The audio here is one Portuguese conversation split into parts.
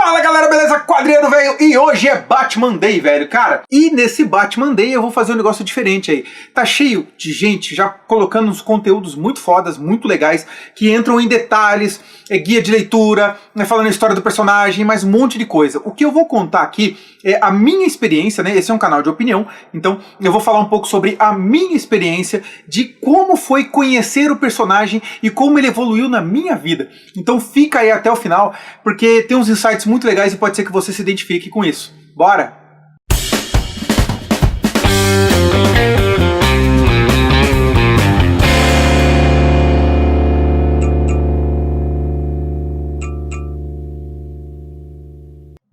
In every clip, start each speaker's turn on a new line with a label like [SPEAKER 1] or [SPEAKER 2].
[SPEAKER 1] Fala galera, beleza? Quadrinheiro velho, e hoje é Batman Day, velho, cara. E nesse Batman Day eu vou fazer um negócio diferente aí. Tá cheio de gente já colocando uns conteúdos muito fodas, muito legais, que entram em detalhes, guia de leitura, falando a história do personagem, mais um monte de coisa. O que eu vou contar aqui é a minha experiência, né? Esse é um canal de opinião, então eu vou falar um pouco sobre a minha experiência de como foi conhecer o personagem e como ele evoluiu na minha vida. Então fica aí até o final, porque tem uns insights muito legais e pode ser que você se identifique com isso. Bora!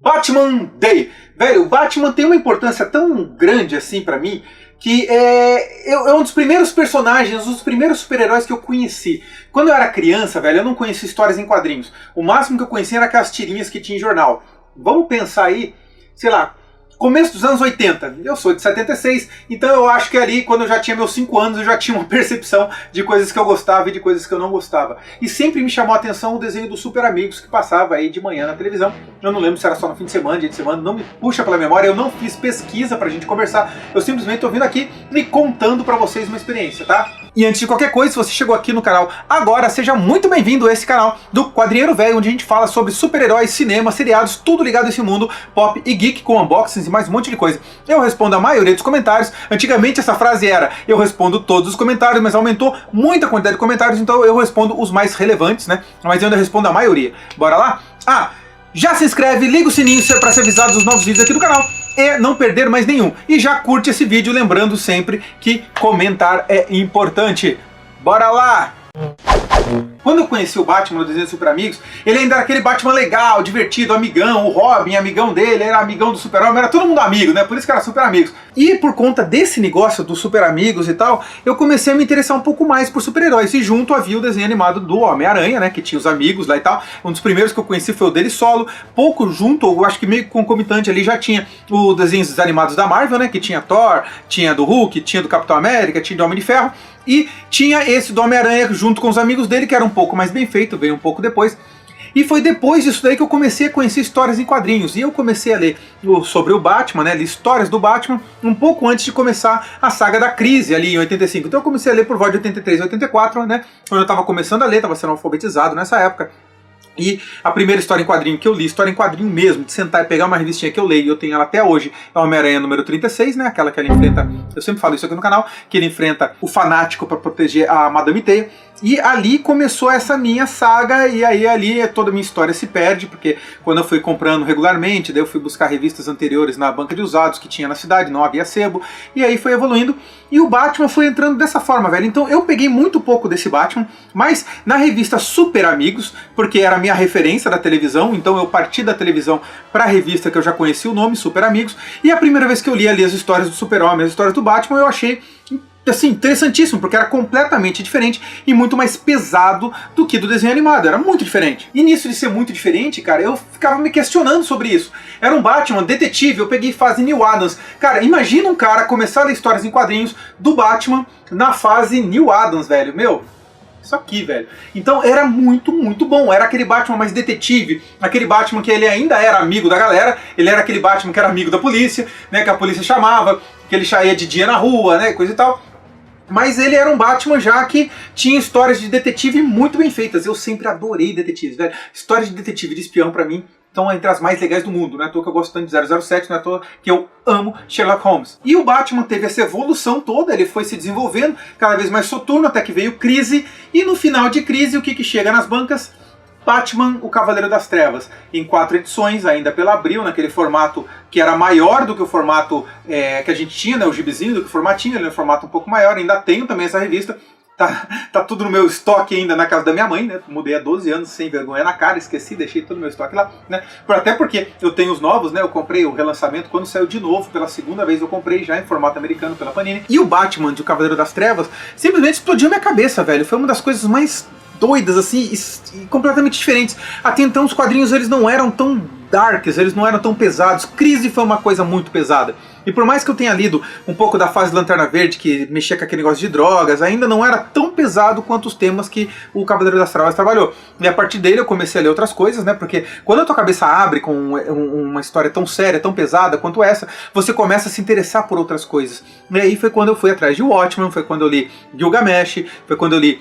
[SPEAKER 1] Batman Day. Velho, o Batman tem uma importância tão grande assim pra mim, que é um dos primeiros personagens, um dos primeiros super-heróis que eu conheci. Quando eu era criança, velho, eu não conhecia histórias em quadrinhos. O máximo que eu conhecia era aquelas tirinhas que tinha em jornal. Vamos pensar aí, sei lá, começo dos anos 80, eu sou de 76, então eu acho que ali, quando eu já tinha meus 5 anos, eu já tinha uma percepção de coisas que eu gostava e de coisas que eu não gostava. E sempre me chamou a atenção o desenho dos Super Amigos, que passava aí de manhã na televisão. Eu não lembro se era só no fim de semana, dia de semana, não me puxa pela memória, eu não fiz pesquisa pra gente conversar, eu simplesmente tô vindo aqui e contando pra vocês uma experiência, tá? E antes de qualquer coisa, se você chegou aqui no canal agora, seja muito bem-vindo a esse canal do Quadrinheiro Velho, onde a gente fala sobre super-heróis, cinema, seriados, tudo ligado a esse mundo pop e geek, com unboxings e mais um monte de coisa. Eu respondo a maioria dos comentários. Antigamente essa frase era: eu respondo todos os comentários, mas aumentou muito a quantidade de comentários, então eu respondo os mais relevantes, né? Mas eu ainda respondo a maioria. Bora lá? Já se inscreve, liga o sininho para ser avisado dos novos vídeos aqui do canal e não perder mais nenhum. E já curte esse vídeo, lembrando sempre que comentar é importante. Bora lá! Quando eu conheci o Batman no desenho dos Super Amigos, ele ainda era aquele Batman legal, divertido, amigão, o Robin, amigão dele, era amigão do Super-Homem, era todo mundo amigo, né? Por isso que era Super Amigos. E por conta desse negócio dos Super Amigos e tal, eu comecei a me interessar um pouco mais por super-heróis. E junto havia o desenho animado do Homem-Aranha, né? Que tinha os amigos lá e tal. Um dos primeiros que eu conheci foi o dele solo. Pouco junto, eu acho que meio concomitante ali, já tinha os desenhos animados da Marvel, né? Que tinha Thor, tinha do Hulk, tinha do Capitão América, tinha do Homem de Ferro. E tinha esse do Homem-Aranha junto com os amigos dele, que era um pouco mais bem feito, veio um pouco depois. E foi depois disso daí que eu comecei a conhecer histórias em quadrinhos. E eu comecei a ler sobre o Batman, né, histórias do Batman, um pouco antes de começar a saga da crise ali em 85. Então eu comecei a ler por volta de 83 e 84, né, quando eu estava começando a ler, estava sendo alfabetizado nessa época. E a primeira história em quadrinho que eu li, história em quadrinho mesmo, de sentar e pegar uma revistinha que eu leio, e eu tenho ela até hoje, é o Homem-Aranha número 36, né? Aquela que ele enfrenta, eu sempre falo isso aqui no canal, que ele enfrenta o Fanático para proteger a Madame Teia. E ali começou essa minha saga, e aí ali toda a minha história se perde, porque quando eu fui comprando regularmente, daí eu fui buscar revistas anteriores na banca de usados que tinha na cidade, não havia sebo, e aí foi evoluindo, e o Batman foi entrando dessa forma, velho. Então eu peguei muito pouco desse Batman, mas na revista Super Amigos, porque era a minha referência da televisão, então eu parti da televisão para a revista que eu já conhecia o nome, Super Amigos, e a primeira vez que eu li ali as histórias do Super-Homem, as histórias do Batman, eu achei assim, interessantíssimo, porque era completamente diferente e muito mais pesado do que do desenho animado, era muito diferente. E nisso de ser muito diferente, cara, eu ficava me questionando sobre isso. Era um Batman detetive, eu peguei fase Neal Adams. Cara, imagina um cara começar a ler histórias em quadrinhos do Batman na fase Neal Adams, velho, meu... Isso aqui, velho. Então era muito, muito bom. Era aquele Batman mais detetive, aquele Batman que ele ainda era amigo da galera, ele era aquele Batman que era amigo da polícia, né, que a polícia chamava, que ele saía de dia na rua, né, coisa e tal. Mas ele era um Batman já que tinha histórias de detetive muito bem feitas. Eu sempre adorei detetives, velho. Histórias de detetive, de espião, pra mim, estão entre as mais legais do mundo. Não é à toa que eu gosto tanto de 007, não é à toa que eu amo Sherlock Holmes. E o Batman teve essa evolução toda, ele foi se desenvolvendo, cada vez mais soturno, até que veio Crise. E no final de Crise, o que chega nas bancas? Batman, o Cavaleiro das Trevas, em 4 edições, ainda pela Abril, naquele formato que era maior do que o formato que a gente tinha, né, o gibizinho, do que o formatinho, ele é um formato um pouco maior, ainda tenho também essa revista, tá tudo no meu estoque ainda na casa da minha mãe, né, mudei há 12 anos, sem vergonha na cara, esqueci, deixei todo o meu estoque lá, né, até porque eu tenho os novos, né, eu comprei o relançamento quando saiu de novo, pela segunda vez eu comprei já em formato americano pela Panini, e o Batman de O Cavaleiro das Trevas simplesmente explodiu minha cabeça, velho, foi uma das coisas mais doidas, assim, e completamente diferentes. Até então os quadrinhos eles não eram tão darks, eles não eram tão pesados. Crise foi uma coisa muito pesada. E por mais que eu tenha lido um pouco da fase Lanterna Verde, que mexia com aquele negócio de drogas, ainda não era tão pesado quanto os temas que o Cavaleiro das Trevas trabalhou. E a partir dele eu comecei a ler outras coisas, né? Porque quando a tua cabeça abre com uma história tão séria, tão pesada quanto essa, você começa a se interessar por outras coisas. E aí foi quando eu fui atrás de Watchmen, foi quando eu li Gilgamesh, foi quando eu li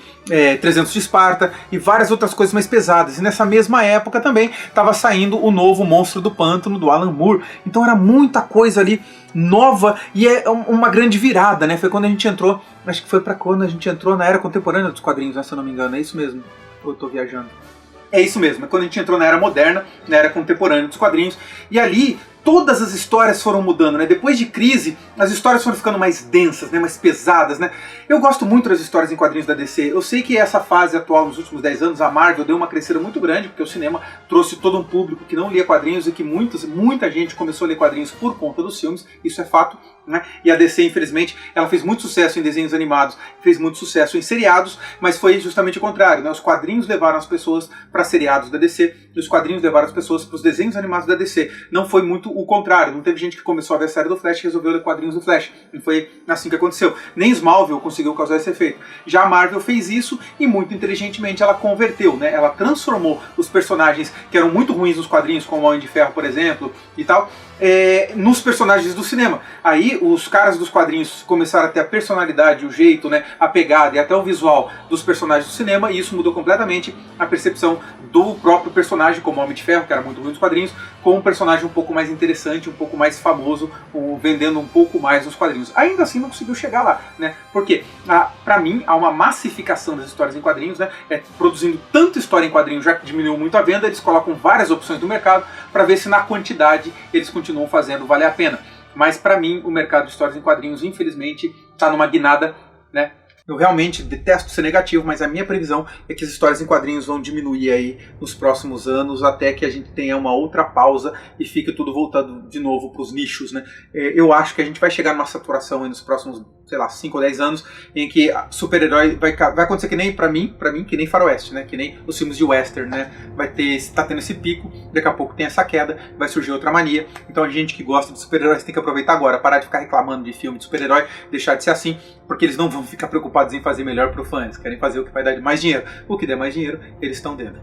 [SPEAKER 1] 300 de Esparta e várias outras coisas mais pesadas. E nessa mesma época também estava saindo o novo Monstro do Pântano, do Alan Moore. Então era muita coisa ali nova e é uma grande virada, né? Foi quando a gente entrou, acho que foi pra quando a gente entrou na era contemporânea dos quadrinhos, né, se eu não me engano, é isso mesmo? Ou eu tô viajando? É isso mesmo, é quando a gente entrou na era moderna, na era contemporânea dos quadrinhos, e ali todas as histórias foram mudando, né? Depois de Crise, as histórias foram ficando mais densas, né? Mais pesadas, né? Eu gosto muito das histórias em quadrinhos da DC. Eu sei que essa fase atual, nos últimos 10 anos, a Marvel deu uma crescida muito grande, porque o cinema trouxe todo um público que não lia quadrinhos e que muita gente começou a ler quadrinhos por conta dos filmes, isso é fato, né? E a DC, infelizmente, ela fez muito sucesso em desenhos animados, fez muito sucesso em seriados, mas foi justamente o contrário, né? Os quadrinhos levaram as pessoas para seriados da DC, e os quadrinhos levaram as pessoas para os desenhos animados da DC. Não foi muito o contrário, não teve gente que começou a ver a série do Flash e resolveu ler quadrinhos do Flash. Não foi assim que aconteceu. Nem Smallville conseguiu causar esse efeito. Já a Marvel fez isso e muito inteligentemente ela converteu, né? Ela transformou os personagens que eram muito ruins nos quadrinhos, como o Homem de Ferro, por exemplo, e tal, nos personagens do cinema. Aí os caras dos quadrinhos começaram a ter a personalidade, o jeito, né, a pegada e até o visual dos personagens do cinema, e isso mudou completamente a percepção do próprio personagem, como o Homem de Ferro, que era muito ruim nos quadrinhos, com um personagem um pouco mais interessante, um pouco mais famoso, vendendo um pouco mais nos quadrinhos. Ainda assim não conseguiu chegar lá, né? Porque, pra mim, há uma massificação das histórias em quadrinhos, né? Produzindo tanta história em quadrinhos, já que diminuiu muito a venda, eles colocam várias opções no mercado para ver se na quantidade eles continuam fazendo valer a pena. Mas pra mim, o mercado de histórias em quadrinhos, infelizmente, está numa guinada, né? Eu realmente detesto ser negativo, mas a minha previsão é que as histórias em quadrinhos vão diminuir aí nos próximos anos, até que a gente tenha uma outra pausa e fique tudo voltando de novo para os nichos, né? Eu acho que a gente vai chegar numa saturação aí nos próximos, sei lá, 5 ou 10 anos, em que super-herói vai acontecer que nem pra mim, que nem faroeste, né? Que nem os filmes de western, né? Tá tendo esse pico, daqui a pouco tem essa queda, vai surgir outra mania. Então a gente que gosta de super-heróis tem que aproveitar agora, parar de ficar reclamando de filme de super-herói, deixar de ser assim, porque eles não vão ficar preocupados em fazer melhor pro fã, eles querem fazer o que vai dar mais dinheiro. O que der mais dinheiro, eles estão dentro.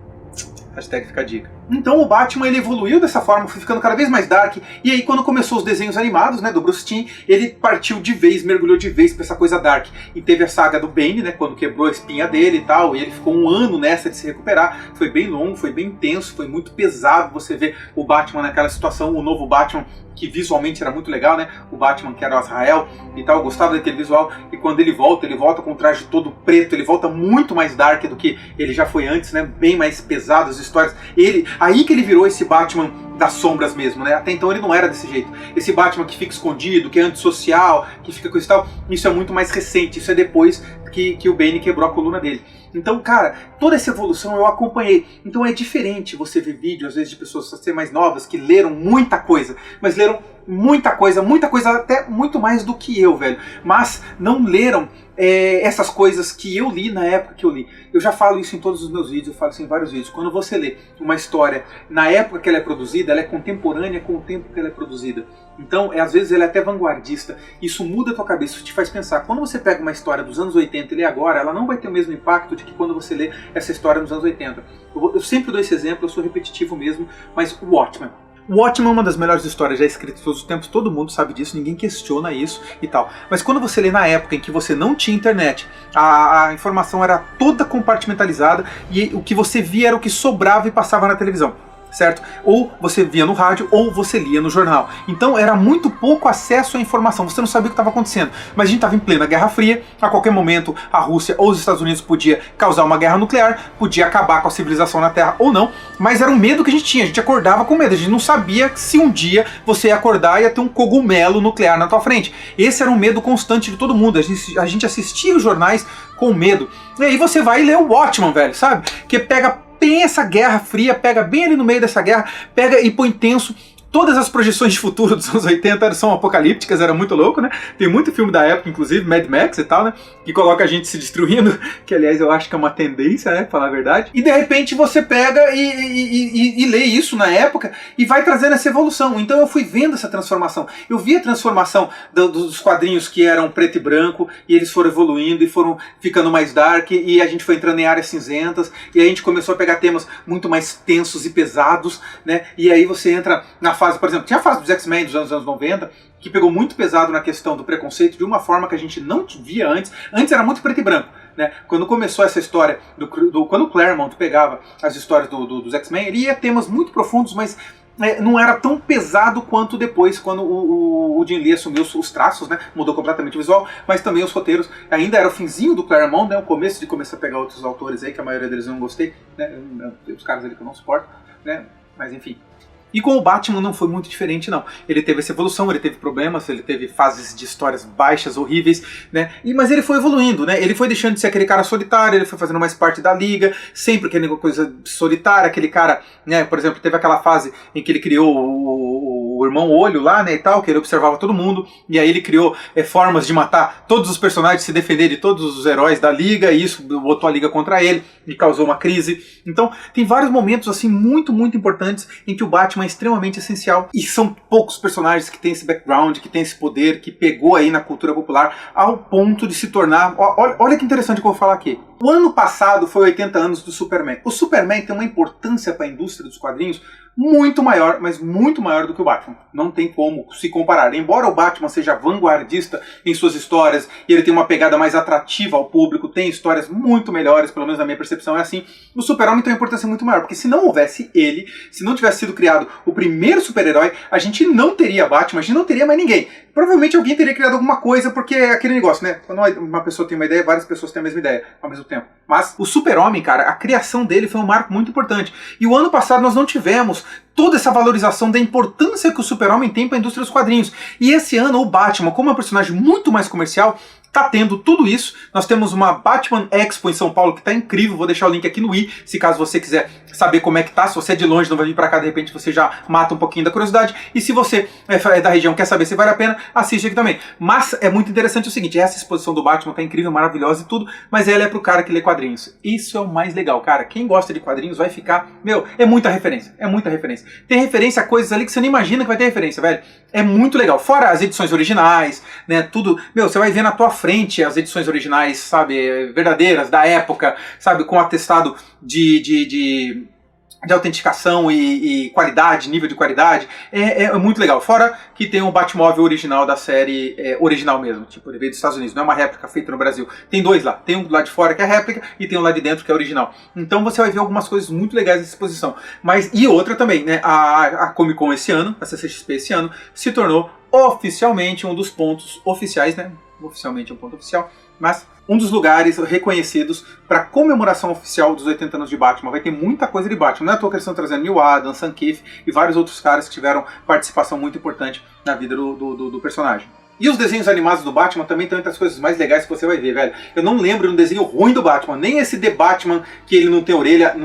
[SPEAKER 1] Hashtag fica a dica. Então o Batman ele evoluiu dessa forma, foi ficando cada vez mais dark, e aí quando começou os desenhos animados, né, do Bruce Timm, ele partiu de vez, mergulhou de vez pra essa coisa dark. E teve a saga do Bane, né, quando quebrou a espinha dele e tal, e ele ficou um ano nessa de se recuperar. Foi bem longo, foi bem intenso, foi muito pesado você ver o Batman naquela situação, o novo Batman, que visualmente era muito legal, né? O Batman que era o Azrael e tal, eu gostava daquele visual, e quando ele volta com o traje todo preto, ele volta muito mais dark do que ele já foi antes, né? Bem mais pesado as histórias. Aí que ele virou esse Batman das sombras mesmo, né? Até então ele não era desse jeito. Esse Batman que fica escondido, que é antissocial, que fica com isso e tal, isso é muito mais recente, isso é depois que o Bane quebrou a coluna dele. Então, cara, toda essa evolução eu acompanhei. Então é diferente você ver vídeos, às vezes, de pessoas até mais novas que leram muita coisa, mas leram muita coisa, até muito mais do que eu, velho. Mas não leram essas coisas que eu li na época que eu li. Eu já falo isso em todos os meus vídeos, eu falo isso em vários vídeos. Quando você lê uma história na época que ela é produzida, ela é contemporânea com o tempo que ela é produzida. Então, às vezes, ela é até vanguardista. Isso muda a tua cabeça, isso te faz pensar. Quando você pega uma história dos anos 80 e lê agora, ela não vai ter o mesmo impacto de que quando você lê essa história nos anos 80. Eu sempre dou esse exemplo, eu sou repetitivo mesmo, mas o Watchmen. O Watchmen é uma das melhores histórias já escritas todos os tempos, todo mundo sabe disso, ninguém questiona isso e tal. Mas quando você lê na época em que você não tinha internet, a informação era toda compartimentalizada e o que você via era o que sobrava e passava na televisão. Certo? Ou você via no rádio, ou você lia no jornal. Então era muito pouco acesso à informação, você não sabia o que estava acontecendo. Mas a gente estava em plena Guerra Fria, a qualquer momento a Rússia ou os Estados Unidos podia causar uma guerra nuclear, podia acabar com a civilização na Terra ou não, mas era um medo que a gente acordava com medo, a gente não sabia se um dia você ia acordar e ia ter um cogumelo nuclear na tua frente. Esse era um medo constante de todo mundo, a gente assistia os jornais com medo. E aí você vai ler o Watchmen, velho, sabe? Que pega bem essa Guerra Fria, pega bem ali no meio dessa guerra, pega e põe tenso, Todas as projeções de futuro dos anos 80 são apocalípticas, era muito louco, né? Tem muito filme da época, inclusive Mad Max e tal, né? Que coloca a gente se destruindo, que aliás eu acho que é uma tendência, né? Pra falar a verdade. E de repente você pega e lê isso na época e vai trazendo essa evolução. Então eu fui vendo essa transformação. Eu vi a transformação dos quadrinhos que eram preto e branco, e eles foram evoluindo e foram ficando mais dark, e a gente foi entrando em áreas cinzentas, e a gente começou a pegar temas muito mais tensos e pesados, né? E aí você entra na fase, por exemplo, tinha a fase dos X-Men dos anos 90, que pegou muito pesado na questão do preconceito de uma forma que a gente não via antes. Antes era muito preto e branco, né? Quando começou essa história, quando o Claremont pegava as histórias dos X-Men, ele ia temas muito profundos, mas não era tão pesado quanto depois, quando o Jim Lee assumiu os traços, né? Mudou completamente o visual, mas também os roteiros. Ainda era o finzinho do Claremont, né? O começo de começar a pegar outros autores aí, que a maioria deles eu não gostei, né? Os caras ali que eu não suporto, né? Mas enfim. E com o Batman não foi muito diferente, não. Ele teve essa evolução, ele teve problemas, ele teve fases de histórias baixas, horríveis, né? Mas ele foi evoluindo, né? Ele foi deixando de ser aquele cara solitário, ele foi fazendo mais parte da Liga, sempre aquela coisa solitária, aquele cara, né? Por exemplo, teve aquela fase em que ele criou o Irmão Olho lá, né, e tal, que ele observava todo mundo, e aí ele criou formas de matar todos os personagens, se defender de todos os heróis da Liga, e isso botou a Liga contra ele, e causou uma crise. Então, tem vários momentos, assim, muito, muito importantes, em que o Batman é extremamente essencial, e são poucos personagens que têm esse background, que têm esse poder, que pegou aí na cultura popular, ao ponto de se tornar... Olha que interessante que eu vou falar aqui. O ano passado foi 80 anos do Superman. O Superman tem uma importância para a indústria dos quadrinhos muito maior, mas muito maior do que o Batman. Não tem como se comparar. Embora o Batman seja vanguardista em suas histórias, e ele tem uma pegada mais atrativa ao público, tem histórias muito melhores, pelo menos na minha percepção é assim, o Super-Homem tem uma importância muito maior, porque se não houvesse ele, se não tivesse sido criado o primeiro super-herói, a gente não teria Batman, a gente não teria mais ninguém. Provavelmente alguém teria criado alguma coisa, porque é aquele negócio, né? Quando uma pessoa tem uma ideia, várias pessoas têm a mesma ideia ao mesmo tempo. Mas o Super-Homem, cara, a criação dele foi um marco muito importante. E o ano passado nós não tivemos toda essa valorização da importância que o Super-Homem tem para a indústria dos quadrinhos. E esse ano o Batman, como é um personagem muito mais comercial, tá tendo tudo isso. Nós temos uma Batman Expo em São Paulo que tá incrível, vou deixar o link aqui no i, se caso você quiser saber como é que tá. Se você é de longe, não vai vir pra cá, de repente você já mata um pouquinho da curiosidade. E se você é da região, quer saber se vale a pena, assiste aqui também. Mas é muito interessante o seguinte, essa exposição do Batman tá incrível, maravilhosa e tudo, mas ela é pro cara que lê quadrinhos. Isso é o mais legal, cara. Quem gosta de quadrinhos vai ficar... Meu, é muita referência, é muita referência. Tem referência a coisas ali que você não imagina que vai ter referência, velho. É muito legal. Fora as edições originais, né, tudo... Meu, você vai ver na tua frente as edições originais, sabe, verdadeiras, da época, sabe, com atestado de autenticação e qualidade, nível de qualidade, é muito legal. Fora que tem um Batmóvel original da série, original mesmo, tipo, ele veio dos Estados Unidos, não é uma réplica feita no Brasil. Tem dois lá, tem um do lado de fora que é réplica e tem um lá de dentro que é original. Então você vai ver algumas coisas muito legais nessa exposição. Mas, e outra também, né, a Comic Con esse ano, a CCXP esse ano, se tornou oficialmente um dos pontos oficiais, né, oficialmente é um ponto oficial, mas um dos lugares reconhecidos para comemoração oficial dos 80 anos de Batman. Vai ter muita coisa de Batman. Não é à toa que eles estão trazendo Neil Adams, Sam Kiff e vários outros caras que tiveram participação muito importante na vida do personagem. E os desenhos animados do Batman também estão entre as coisas mais legais que você vai ver, velho. Eu não lembro de um desenho ruim do Batman, nem esse The Batman que ele não tem orelha.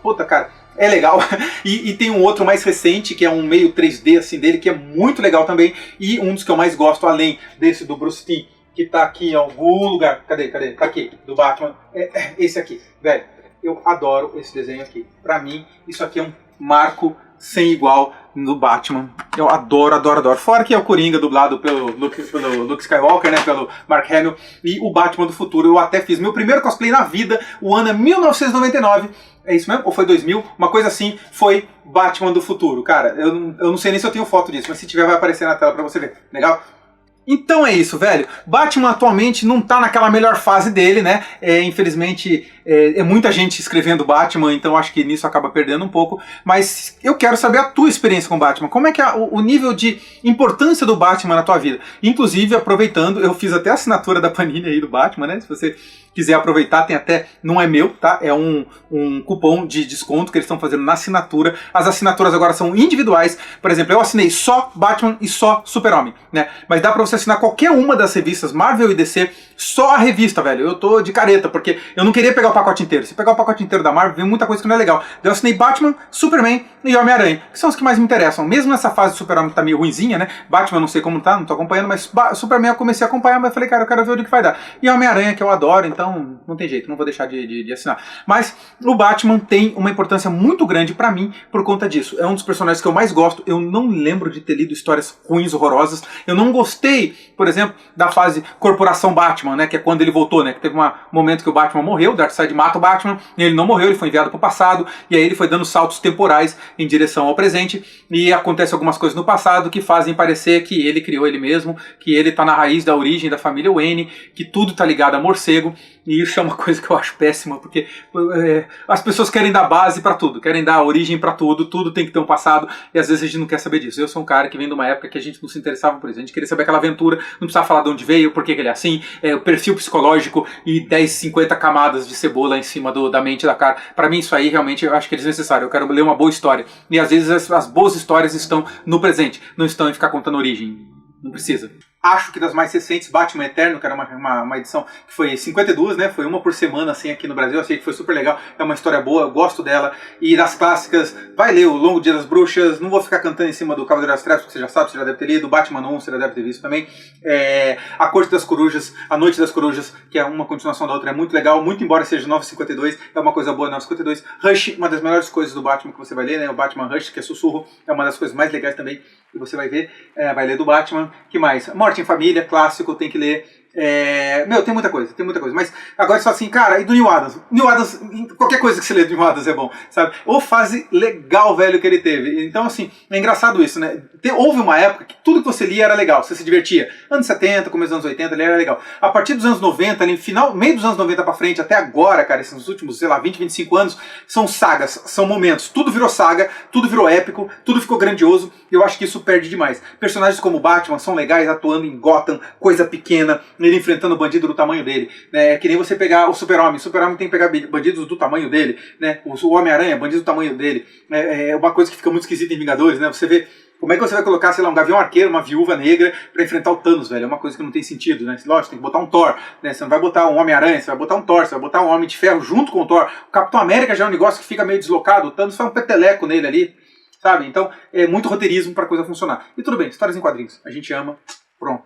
[SPEAKER 1] Puta, cara, é legal. E tem um outro mais recente, que é um meio 3D assim dele, que é muito legal também. E um dos que eu mais gosto, além desse do Bruce Timm, que tá aqui em algum lugar. Cadê? Tá aqui, do Batman. Esse aqui, velho. Eu adoro esse desenho aqui. Pra mim, isso aqui é um marco sem igual no Batman. Eu adoro. Fora que é o Coringa, dublado pelo Luke Skywalker, né? Pelo Mark Hamill. E o Batman do futuro. Eu até fiz meu primeiro cosplay na vida. O ano é 1999. É isso mesmo? Ou foi 2000? Uma coisa assim, foi Batman do futuro. Cara, eu não sei nem se eu tenho foto disso, mas se tiver vai aparecer na tela pra você ver. Legal? Então é isso, velho. Batman atualmente não tá naquela melhor fase dele, né? Infelizmente, é muita gente escrevendo Batman, então acho que nisso acaba perdendo um pouco. Mas eu quero saber a tua experiência com Batman. Como é que é o nível de importância do Batman na tua vida? Inclusive, aproveitando, eu fiz até a assinatura da Panini aí do Batman, né? Se você quiser aproveitar, tem até, não é meu, tá? É um cupom de desconto que eles estão fazendo na assinatura. As assinaturas agora são individuais. Por exemplo, eu assinei só Batman e só Super-Homem, né? Mas dá pra você assinar qualquer uma das revistas Marvel e DC, só a revista, velho. Eu tô de careta, porque eu não queria pegar o pacote inteiro. Se pegar o pacote inteiro da Marvel, vem muita coisa que não é legal. Eu assinei Batman, Superman e Homem-Aranha, que são os que mais me interessam. Mesmo nessa fase do Super-Homem que tá meio ruinzinha, né? Batman, não sei como tá, não tô acompanhando, mas Superman eu comecei a acompanhar, mas eu falei, cara, eu quero ver o que vai dar. E Homem-Aranha, que eu adoro, então não tem jeito, não vou deixar de assinar. Mas o Batman tem uma importância muito grande pra mim por conta disso. É um dos personagens que eu mais gosto. Eu não lembro de ter lido histórias ruins, horrorosas. Eu não gostei, por exemplo, da fase Corporação Batman, né? Que é quando ele voltou, né? Que teve um momento que o Batman morreu, o Darkseid mata o Batman, e ele não morreu, ele foi enviado pro passado, e aí ele foi dando saltos temporais em direção ao presente, e acontece algumas coisas no passado que fazem parecer que ele criou ele mesmo, que ele tá na raiz da origem da família Wayne, que tudo tá ligado a morcego. E isso é uma coisa que eu acho péssima, porque as pessoas querem dar base pra tudo, querem dar origem pra tudo, tudo tem que ter um passado, e às vezes a gente não quer saber disso. Eu sou um cara que vem de uma época que a gente não se interessava por isso, a gente queria saber aquela aventura, não precisava falar de onde veio, por que ele é assim, o perfil psicológico e 10, 50 camadas de cebola em cima da mente da cara. Pra mim isso aí realmente eu acho que é desnecessário, eu quero ler uma boa história. E às vezes as boas histórias estão no presente, não estão em ficar contando origem, não precisa. Acho que das mais recentes, Batman Eterno, que era uma edição que foi 52, né? Foi uma por semana, assim, aqui no Brasil. Achei que foi super legal. É uma história boa, eu gosto dela. E das clássicas, vai ler o Longo Dia das Bruxas. Não vou ficar cantando em cima do Cavaleiro das Trevas, porque você já sabe, você já deve ter lido. Batman 1, você já deve ter visto também. A Corte das Corujas, A Noite das Corujas, que é uma continuação da outra, é muito legal. Muito embora seja 952, é uma coisa boa, 952. Rush, uma das melhores coisas do Batman que você vai ler, né? O Batman Rush, que é sussurro, é uma das coisas mais legais também que você vai ver. Vai ler do Batman. Que mais? Morte em Família, clássico, tem que ler. Meu, tem muita coisa. Mas agora só assim, cara, e do Neil Adams? Neil Adams, qualquer coisa que você lê do Neil Adams é bom, sabe? Ou fase legal, velho, que ele teve. Então, assim, é engraçado isso, né? Houve uma época que tudo que você lia era legal, você se divertia. Anos 70, começo dos anos 80, ele era legal. A partir dos anos 90, ali, meio dos anos 90 pra frente, até agora, cara, esses últimos, sei lá, 20, 25 anos, são sagas, são momentos. Tudo virou saga, tudo virou épico, tudo ficou grandioso, e eu acho que isso perde demais. Personagens como Batman são legais, atuando em Gotham, coisa pequena, ele enfrentando o bandido do tamanho dele, né? Que nem você pegar o Super-Homem. O Super-Homem tem que pegar bandidos do tamanho dele, né? O Homem-Aranha, bandido do tamanho dele. É uma coisa que fica muito esquisita em Vingadores, né? Você vê como é que você vai colocar, sei lá, um Gavião Arqueiro, uma Viúva Negra pra enfrentar o Thanos, velho? É uma coisa que não tem sentido, né? Lógico, tem que botar um Thor, né? Você não vai botar um Homem-Aranha, você vai botar um Thor, você vai botar um Homem de Ferro junto com o Thor. O Capitão América já é um negócio que fica meio deslocado, o Thanos faz um peteleco nele ali, sabe? Então, é muito roteirismo pra coisa funcionar. E tudo bem, histórias em quadrinhos. A gente ama. Pronto.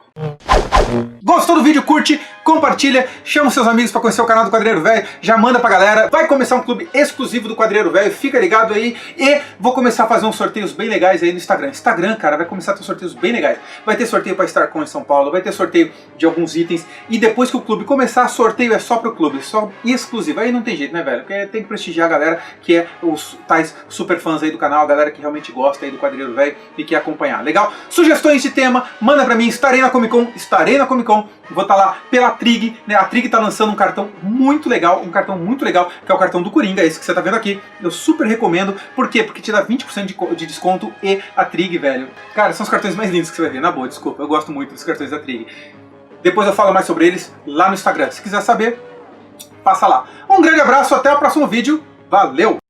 [SPEAKER 1] Gostou do vídeo? Curte, compartilha, chama seus amigos pra conhecer o canal do Quadrilheiro Velho, já manda pra galera. Vai começar um clube exclusivo do Quadrilheiro Velho, fica ligado aí. E vou começar a fazer uns sorteios bem legais aí no Instagram. Instagram, cara, vai começar a ter sorteios bem legais. Vai ter sorteio pra StarCon em São Paulo, vai ter sorteio de alguns itens. E depois que o clube começar, sorteio é só pro clube, só exclusivo. Aí não tem jeito, né, velho? Porque tem que prestigiar a galera que é os tais super fãs aí do canal, a galera que realmente gosta aí do Quadrilheiro Velho e quer acompanhar. Legal? Sugestões de tema, manda pra mim. Estarei na Comic Con, vou estar lá pela Trig, né? A Trig tá lançando um cartão muito legal, que é o cartão do Coringa, esse que você tá vendo aqui. Eu super recomendo. Por quê? Porque te dá 20% de desconto e a Trig, velho. Cara, são os cartões mais lindos que você vai ver, na boa, desculpa, eu gosto muito dos cartões da Trig. Depois eu falo mais sobre eles lá no Instagram. Se quiser saber, passa lá. Um grande abraço, até o próximo vídeo. Valeu!